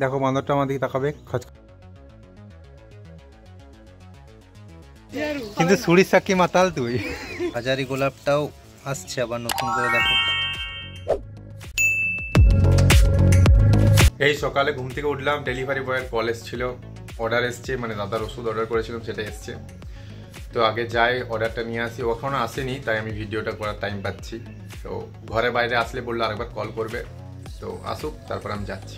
দেখো বান্দরটা আমার দিকে তাকাবে, কিন্তু সুরির সাক্ষী মাতাল তুই। হাজারি গোলাপটাও আসছে আবার নতুন করে, দেখো। এই সকালে ঘুম থেকে উঠলাম, ডেলিভারি বয়ের কল এসেছিল, অর্ডার এসছে, মানে দাদার ওষুধ অর্ডার করেছিলাম সেটা এসছে। তো আগে যাই অর্ডারটা নিয়ে আসি, ওখানে আসেনি, তাই আমি ভিডিওটা করার টাইম পাচ্ছি। তো ঘরে বাইরে আসলে বললো আরেকবার কল করবে, তো আসুক তারপর আমি যাচ্ছি।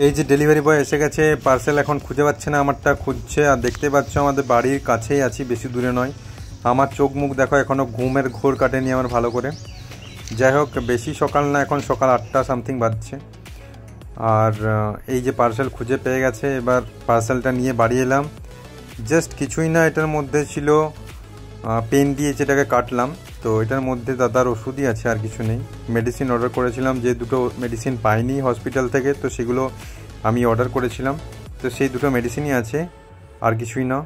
এই যে ডেলিভারি বয় এসে গেছে, পার্সেল এখন খুঁজে পাচ্ছে না, আমারটা খুঁজছে। আর দেখতে পাচ্ছ আমাদের বাড়ির কাছেই আছি, বেশি দূরে নয়। আমার চোখ মুখ দেখো এখনও ঘুমের ঘোর কাটেনি আমার ভালো করে। যাই হোক, বেশি সকাল না, এখন সকাল 8টা সামথিং বাজছে। আর এই যে পার্সেল খুঁজে পেয়ে গেছে, এবার পার্সেলটা নিয়ে বাড়ি এলাম। জাস্ট কিছুই না, এটার মধ্যে ছিল পেন দিয়ে যেটাকে কাটলাম, তো এটার মধ্যে দাদার ওষুধই আছে, আর কিছু নেই। মেডিসিন অর্ডার করেছিলাম, যে দুটো মেডিসিন পাইনি হসপিটাল থেকে, তো সেগুলো আমি অর্ডার করেছিলাম, তো সেই দুটো মেডিসিনই আছে, আর কিছুই না।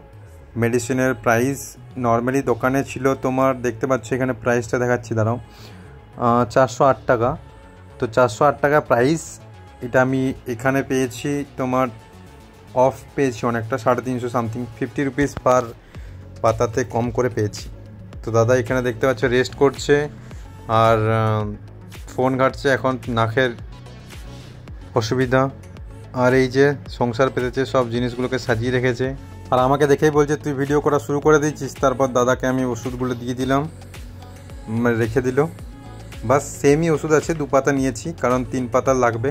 মেডিসিনের প্রাইস নর্মালি দোকানে ছিল তোমার, দেখতে পাচ্ছ এখানে প্রাইসটা দেখাচ্ছি, দাঁড়াও, 408 টাকা। তো 408 টাকা প্রাইস, এটা আমি এখানে পেয়েছি তোমার অফ পেয়েছি অনেকটা, 350 সামথিং, 50 রুপিস পার পাতাতে কম করে পেয়েছি। তো দাদা এখানে দেখতে পাচ্ছ রেস্ট করছে আর ফোন ঘাটছে, এখন নাকের অসুবিধা। আর এই যে সংসার পেতেছে, সব জিনিসগুলোকে সাজিয়ে রেখেছে। আর আমাকে দেখেই বলছে তুই ভিডিও করা শুরু করে দিয়েছিস। তারপর দাদাকে আমি ওষুধগুলো দিয়ে দিলাম, রেখে দিল। বাস সেমই ওষুধ আছে, 2 পাতা নিয়েছি, কারণ 3 পাতা লাগবে।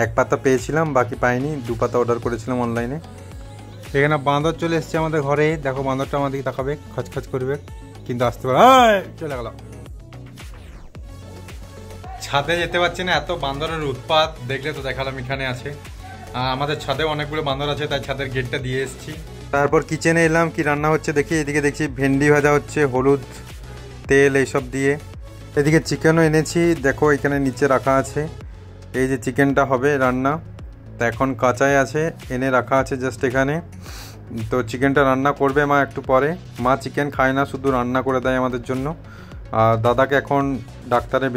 1 পাতা পেয়েছিলাম, বাকি পাইনি, 2 পাতা অর্ডার করেছিলাম অনলাইনে। এখানে বাঁদর চলে এসছে আমাদের ঘরে, দেখো বাঁদরটা আমার দিকে তাকাবে, খচখচ করবে, কিন্তু আসতে পারে। চলে গেল, ছাদে যেতে পারছি না, এত বাঁদরের উৎপাত। দেখলে তো দেখালাম এখানে আছে, আমাদের ছাদে অনেকগুলো বাঁদর আছে, তাই ছাদের গেটটা দিয়ে এসেছি। তারপর কিচেনে এলাম, কি রান্না হচ্ছে দেখি। এদিকে দেখছি ভেন্ডি ভাজা হচ্ছে, হলুদ তেল এইসব দিয়ে। এদিকে চিকেনও এনেছি, দেখো এখানে নিচে রাখা আছে। এই যে চিকেনটা হবে রান্না, তা এখন কাঁচাই আছে, এনে রাখা আছে জাস্ট এখানে। তো চিকেনটা রান্না করবে মা একটু পরে। মা চিকেন খায় না, শুধু রান্না করে দেয় আমাদের জন্য। আর দাদাকে এখন ডাক্তারে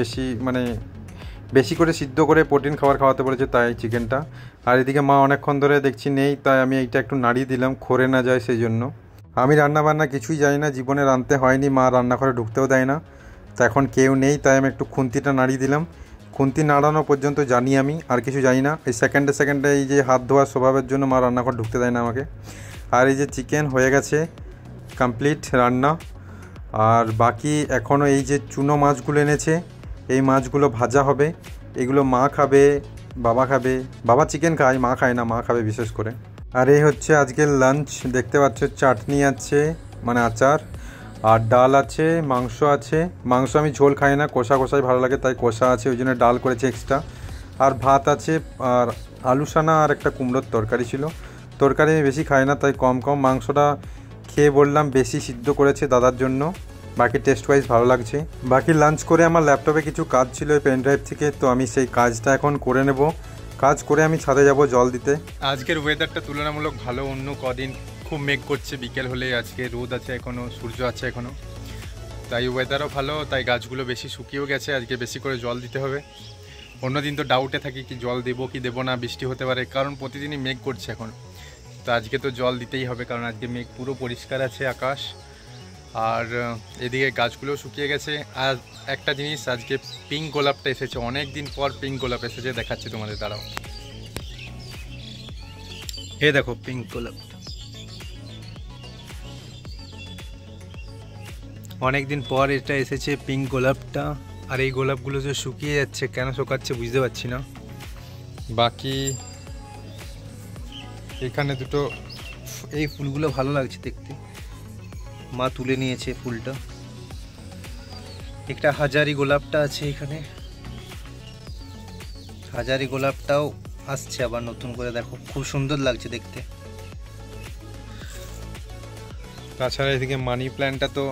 বেশি করে সিদ্ধ করে প্রোটিন খাবার খাওয়াতে বলেছে, তাই চিকেনটা। আর এদিকে মা অনেকক্ষণ ধরে দেখছি নেই, তাই আমি এইটা একটু নাড়িয়ে দিলাম, খরে না যায় সেই জন্য। আমি রান্না বান্না কিছুই জানি না, জীবনে রাঁধতে হয়নি, মা রান্নাঘরে ঢুকতেও দেয় না। তো এখন কেউ নেই, তাই আমি একটু খুন্তিটা নাড়িয়ে দিলাম। খুন্তি নাড়ানো পর্যন্ত জানি আমি, আর কিছু জানি না। এই সেকেন্ডে এই যে হাত ধোয়ার স্বভাবের জন্য মা রান্নাঘর ঢুকতে দেয় না আমাকে। আর এই যে চিকেন হয়ে গেছে কমপ্লিট রান্না। আর বাকি এখনও এই যে চুনো মাছগুলো এনেছে, এই মাছগুলো ভাজা হবে। এগুলো মা খাবে, বাবা খাবে। বাবা চিকেন খায়, মা খায় না, মা খাবে বিশেষ করে। আর এই হচ্ছে আজকের লাঞ্চ, দেখতে পাচ্ছ চাটনি আছে, মানে আচার, আর ডাল আছে, মাংস আছে। মাংস আমি ঝোল খাই না, কষা কষাই ভালো লাগে, তাই কষা আছে, ওই জন্য ডাল করেছে এক্সট্রা। আর ভাত আছে, আর আলু সানা আর একটা কুমড়োর তরকারি ছিল। তরকারি আমি বেশি খাই না, তাই কম কম। মাংসটা খেয়ে বললাম বেশি সিদ্ধ করেছে দাদার জন্য, বাকি টেস্ট ওয়াইজ ভালো লাগছে। বাকি লাঞ্চ করে আমার ল্যাপটপে কিছু কাজ ছিল এই পেন ড্রাইভ থেকে, তো আমি সেই কাজটা এখন করে নেব। কাজ করে আমি ছাদে যাব জল দিতে। আজকের ওয়েদারটা তুলনামূলক ভালো, অন্য কদিন খুব মেঘ করছে, বিকেল হলে আজকে রোদ আছে, এখনও সূর্য আছে এখনও, তাই ওয়েদারও ভালো, তাই গাছগুলো বেশি শুকিয়েও গেছে। আজকে বেশি করে জল দিতে হবে। অন্যদিন তো ডাউটে থাকি কি জল দেবো কি দেবো না, বৃষ্টি হতে পারে, কারণ প্রতিদিনই মেঘ করছে এখন। তো আজকে তো জল দিতেই হবে, কারণ আজকে মেঘ পুরো পরিষ্কার আছে আকাশ। আর এদিকে গাছগুলোও শুকিয়ে গেছে। আর একটা জিনিস, আজকে পিঙ্ক গোলাপটা এসেছে, অনেক দিন পর পিঙ্ক গোলাপ এসেছে, দেখাচ্ছি তোমাদের, দাঁড়াও। এ দেখো পিঙ্ক গোলাপটা, অনেক দিন পর এটা এসেছে পিঙ্ক গোলাপটা। আর এই গোলাপগুলো যে শুকিয়ে যাচ্ছে, কেন শুকাচ্ছে বুঝতে পারছি না। বাকি এখানে দুটো, এই ফুলগুলো ভালো লাগছে দেখতে, মা তুলে নিয়েছে ফুলটা। একটা হাজারি গোলাপটা আছে এখানে, হাজারি গোলাপটাও আসছে আবার নতুন করে, দেখো খুব সুন্দর লাগছে দেখতে। তাছাড়া এদিকে মানি প্ল্যান্টটা, তো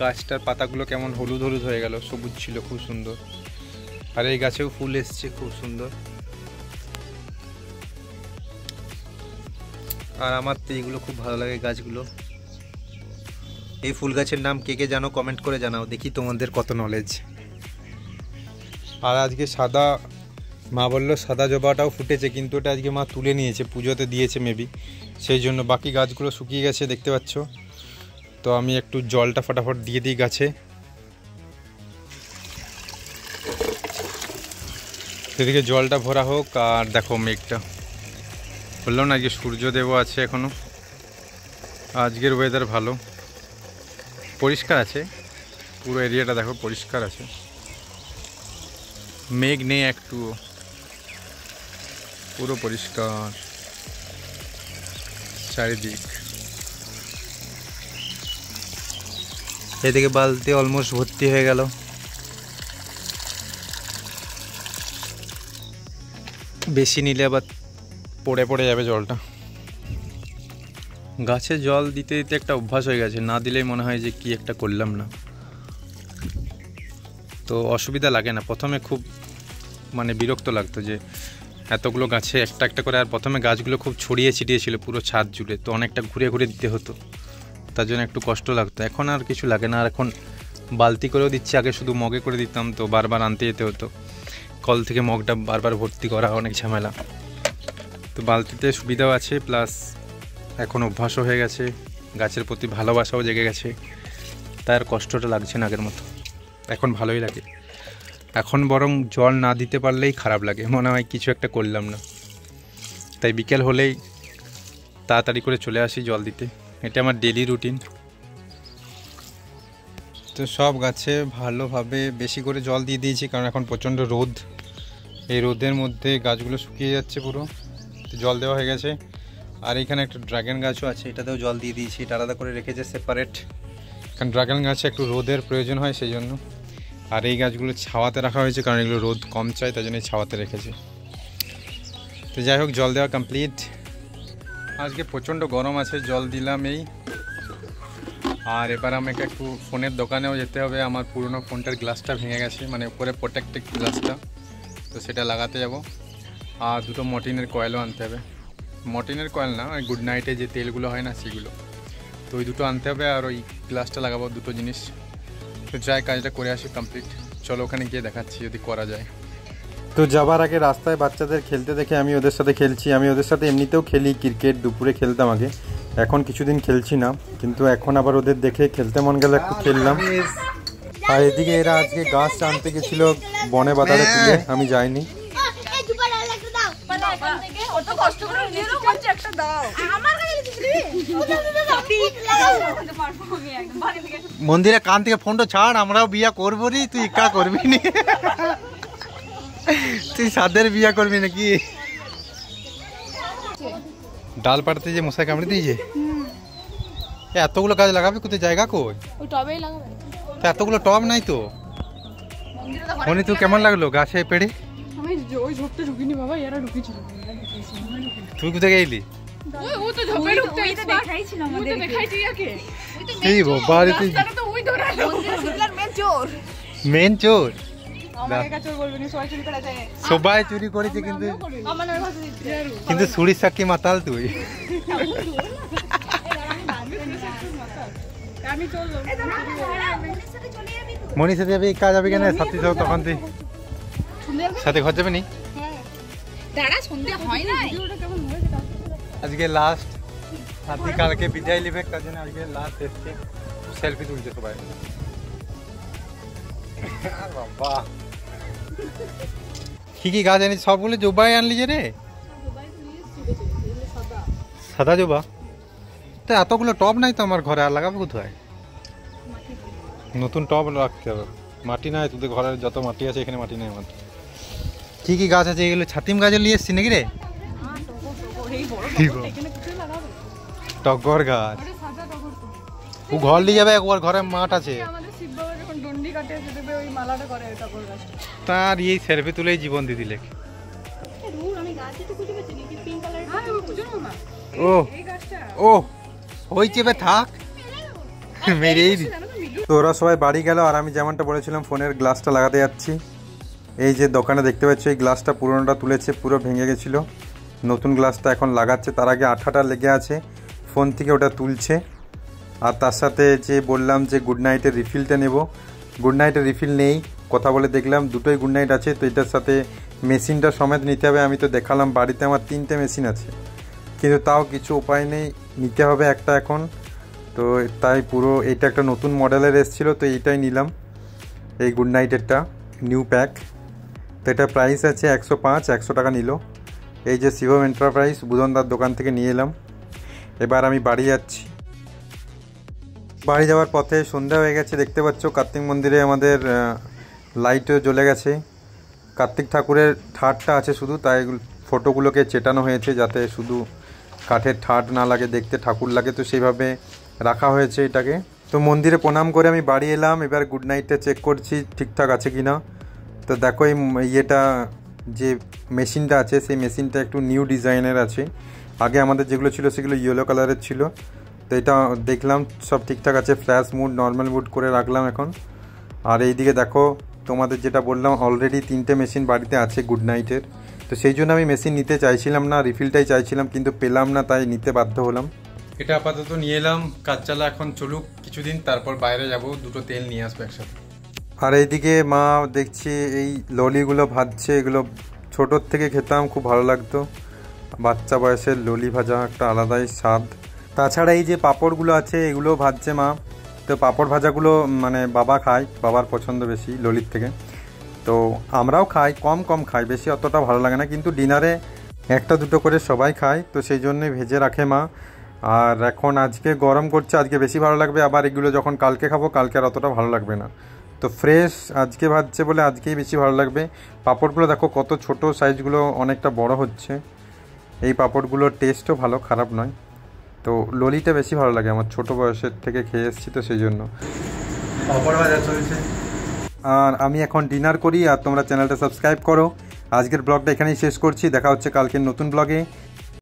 গাছটার পাতাগুলো কেমন হলুদ হলুদ হয়ে গেল, সবুজ ছিল খুব সুন্দর। আর এই গাছেও ফুল এসছে খুব সুন্দর। আর আমার তো এইগুলো খুব ভালো লাগে গাছগুলো। এই ফুল গাছের নাম কে কে জানো কমেন্ট করে জানাও, দেখি তোমাদের কত নলেজ। আর আজকে সাদা, মা বললো সাদা জবাটাও ফুটেছে, কিন্তু ওটা আজকে মা তুলে নিয়েছে, পুজোতে দিয়েছে মেবি, সেই জন্য। বাকি গাছগুলো শুকিয়ে গেছে দেখতে পাচ্ছ। তো আমি একটু জলটা ফটাফট দিয়ে দিই গাছে। সেদিকে জলটা ভরা হোক। আর দেখো মেঘটা, বললাম না আজকে সূর্যদেবও আছে এখনো। আজকের ওয়েদার ভালো, পরিষ্কার আছে, পুরো এরিয়াটা দেখো পরিষ্কার আছে, মেঘ নেই একটুও, পুরো পরিষ্কার চারিদিক। এদিকে বালতি অলমোস্ট ভর্তি হয়ে গেল। বেশি নিলে আবার পড়ে পড়ে যাবে জলটা। গাছে জল দিতে দিতে একটা অভ্যাস হয়ে গেছে, না দিলেই মনে হয় যে কি একটা করলাম না। তো অসুবিধা লাগে না, প্রথমে খুব মানে বিরক্ত লাগতো যে এতগুলো গাছে একটা একটা করে। আর প্রথমে গাছগুলো খুব ছড়িয়ে ছিটিয়ে ছিল পুরো ছাদ জুড়ে, তো অনেকটা ঘুরে ঘুরে দিতে হতো, তার জন্য একটু কষ্ট লাগতো। এখন আর কিছু লাগে না, আর এখন বালতি করেও দিচ্ছি, আগে শুধু মগে করে দিতাম, তো বারবার আনতে যেতে হতো, কল থেকে মগটা বারবার ভর্তি করা অনেক ঝামেলা। তো বালতিতে সুবিধাও আছে, প্লাস এখন অভ্যাসও হয়ে গেছে, গাছের প্রতি ভালোবাসাও জেগে গেছে, তার কষ্টটা লাগছে না আগের মতো, এখন ভালোই লাগে। এখন বরং জল না দিতে পারলেই খারাপ লাগে, মনে হয় কিছু একটা করলাম না। তাই বিকেল হলেই তাড়াতাড়ি করে চলে আসি জল দিতে, এটা আমার ডেলি রুটিন। তো সব গাছে ভালোভাবে বেশি করে জল দিয়ে দিয়েছি, কারণ এখন প্রচণ্ড রোদ, এই রোদের মধ্যে গাছগুলো শুকিয়ে যাচ্ছে পুরো, তো জল দেওয়া হয়ে গেছে। আর এখানে একটা ড্রাগন গাছও আছে, এটাতেও জল দিয়ে দিয়েছি, এটা আলাদা করে রেখেছে সেপারেট, কারণ ড্রাগন গাছে একটু রোদের প্রয়োজন হয় সেই জন্য। আর এই গাছগুলো ছাওয়াতে রাখা হয়েছে, কারণ এগুলো রোদ কম চায়, তাই জন্য ছাওয়াতে রেখেছে। তো যাই হোক, জল দেওয়া কমপ্লিট। আজকে প্রচণ্ড গরম আছে, জল দিলাম এই। আর এবার আমাকে একটু ফোনের দোকানেও যেতে হবে, আমার পুরনো ফোনটার গ্লাসটা ভেঙে গেছে, মানে উপরে প্রোটেক্টেড গ্লাসটা, তো সেটা লাগাতে যাব। আর দুটো মর্টিনের কয়েলও আনতে হবে, মর্টিনের কয়েল না, ওই গুড নাইটে যে তেলগুলো হয় না সেগুলো, তো ওই দুটো আনতে হবে, আর ওই গ্লাসটা লাগাবো, দুটো জিনিস। তো যাই, কাজটা করে আসি কমপ্লিট। চলো ওখানে গিয়ে দেখাচ্ছি যদি করা যায়। তো যাবার আগে রাস্তায় বাচ্চাদের খেলতে দেখে আমি ওদের সাথে খেলছি। আমি ওদের সাথে এমনিতেও খেলি ক্রিকেট, দুপুরে খেলতাম আগে, এখন কিছুদিন খেলছি না, কিন্তু এখন আবার ওদের দেখে খেলতে মন গেল, একটু খেললাম। আর এদিকে এরা আজকে গাছ আনতে গেছিল বনে বাজারে তুলে, আমি যাইনি। মন্দিরে কান থেকে ফোনটা ছাড়, আমরাও বিয়া করবো রে, তুই একা করবি নি, তুই সাদের বিয়া করবি নাকি? ডাল পাড়তে যে মশাই কামড়ে দিয়েছে, এতগুলো গাছ লাগাবে কোথায়, জায়গা কই? এতগুলো টব নাই তো। মনি তুই কেমন লাগলো গাছে পেড়ে? তুই কোথায় গেলি? মেন চোর, সবাই চুরি করেছে, কিন্তু সুরির সাক্ষী মাতাল তুই। মনির সাথে যাবি, কাজ যাবি কেন? সাথী তখন তুই সাথে ঘর যাবে নি? আজকে লাস্ট, সাথী কালকে বিদায় নিবে, তার জন্য আজকে লাস্ট এসছে, সেলফি তুলছে সবাই। বাবা কি কি গাছ আনিস সবগুলো জোবাই আনলি যে রে? সাদা জবা? তো এতগুলো টব নাই তো আমার ঘরে, আর লাগাবো কোথায়? নতুন টব রাখতে হবে, মাটি নাই তোদের ঘরের যত মাটি আছে, এখানে মাটি নেই আমার। কি কি গাছ আছে এগুলো? ছাতিম গাছও নিয়ে এসছি নাকি রে? টগর গাছ, ও ঘর নিয়ে যাবে, একবার ঘরে মাঠ আছে তার, এই সেলফি তুলেই জীবন দিদি লেখ। ও ও ওই চেপে থাক, মেরেই দি। তো ওরা সবাই বাড়ি গেল, আর আমি যেমনটা বলেছিলাম ফোনের গ্লাসটা লাগাতে যাচ্ছি। এই যে দোকানে দেখতে পাচ্ছি, এই গ্লাসটা পুরোনোটা তুলেছে, পুরো ভেঙে গেছিলো, নতুন গ্লাসটা এখন লাগাচ্ছে। তার আগে আঠাটা লেগে আছে, ফোন থেকে ওটা তুলছে। আর তার সাথে যে বললাম যে গুড নাইটের রিফিলটা নেব, গুড নাইটের রিফিল নেই, কথা বলে দেখলাম দুটোই গুড নাইট আছে, তো এটার সাথে মেশিনটা সমেত নিতে হবে। আমি তো দেখালাম বাড়িতে আমার 3টে মেশিন আছে, কিন্তু তাও কিছু উপায় নেই, নিতে হবে একটা এখন। তো তাই পুরো এটা একটা নতুন মডেলের এসেছিলো, তো এইটাই নিলাম, এই গুড নাইটেরটা নিউ প্যাক। তো এটা প্রাইস আছে 105 টাকা নিল। এই যে শিবম এন্টারপ্রাইজ বুধনদার দোকান থেকে নিয়ে এলাম। এবার আমি বাড়ি যাচ্ছি। বাড়ি যাওয়ার পথে সন্ধ্যা হয়ে গেছে, দেখতে পাচ্ছ কার্তিক মন্দিরে আমাদের লাইটও জ্বলে গেছে। কার্তিক ঠাকুরের ঠাটটা আছে শুধু, তাই ফটোগুলোকে চেটানো হয়েছে যাতে শুধু কাঠের ঠাট না লাগে, দেখতে ঠাকুর লাগে, তো সেইভাবে রাখা হয়েছে এটাকে। তো মন্দিরে প্রণাম করে আমি বাড়ি এলাম। এবার গুড নাইটটা চেক করছি ঠিকঠাক আছে কি না। তো দেখো এই ইয়েটা যে মেশিনটা আছে সেই মেশিনটা একটু নিউ ডিজাইনের আছে। আগে আমাদের যেগুলো ছিল সেগুলো ইয়েলো কালারের ছিল। তো এটা দেখলাম সব ঠিকঠাক আছে, ফ্ল্যাশ মুড নর্মাল মুড করে রাখলাম এখন। আর এইদিকে দেখো তোমাদের যেটা বললাম অলরেডি 3টে মেশিন বাড়িতে আছে গুড নাইটের। তো সেই জন্য আমি মেশিন নিতে চাইছিলাম না, রিফিলটাই চাইছিলাম, কিন্তু পেলাম না, তাই নিতে বাধ্য হলাম। এটা আপাতত নিয়ে এলাম, কাজ চালা এখন চলুক কিছুদিন, তারপর বাইরে যাব, দুটো তেল নিয়ে আসবো একসাথে। আর এইদিকে মা দেখছি এই ললিগুলো ভাজছে, এগুলো ছোটোর থেকে খেতাম, খুব ভালো লাগতো। বাচ্চা বয়সের ললি ভাজা একটা আলাদাই স্বাদ। তাছাড়া এই যে পাঁপড়গুলো আছে এগুলো ভাজছে মা। তো পাঁপড় ভাজাগুলো মানে বাবা খায়, বাবার পছন্দ বেশি ললির থেকে। তো আমরাও খাই, কম কম খাই, বেশি অতটা ভালো লাগে না, কিন্তু ডিনারে একটা দুটো করে সবাই খায়, তো সেই জন্যই ভেজে রাখে মা। আর এখন আজকে গরম করছে, আজকে বেশি ভালো লাগবে, আবার এগুলো যখন কালকে খাবো কালকে আর অতটা ভালো লাগবে না। তো ফ্রেশ আজকে ভাজছে বলে আজকেই বেশি ভালো লাগবে। পাঁপড়গুলো দেখো কত ছোট, সাইজগুলো অনেকটা বড় হচ্ছে। এই পাঁপড়গুলোর টেস্টও ভালো, খারাপ নয়। তো ললিটা বেশি ভালো লাগে আমার, ছোট বয়সের থেকে খেয়ে এসেছি তো সেই জন্য। পাঁপড় ভাজা চলছে আর আমি এখন ডিনার করি। আর তোমরা চ্যানেলটা সাবস্ক্রাইব করো। আজকের ব্লগটা এখানেই শেষ করছি, দেখা হচ্ছে কালকের নতুন ব্লগে।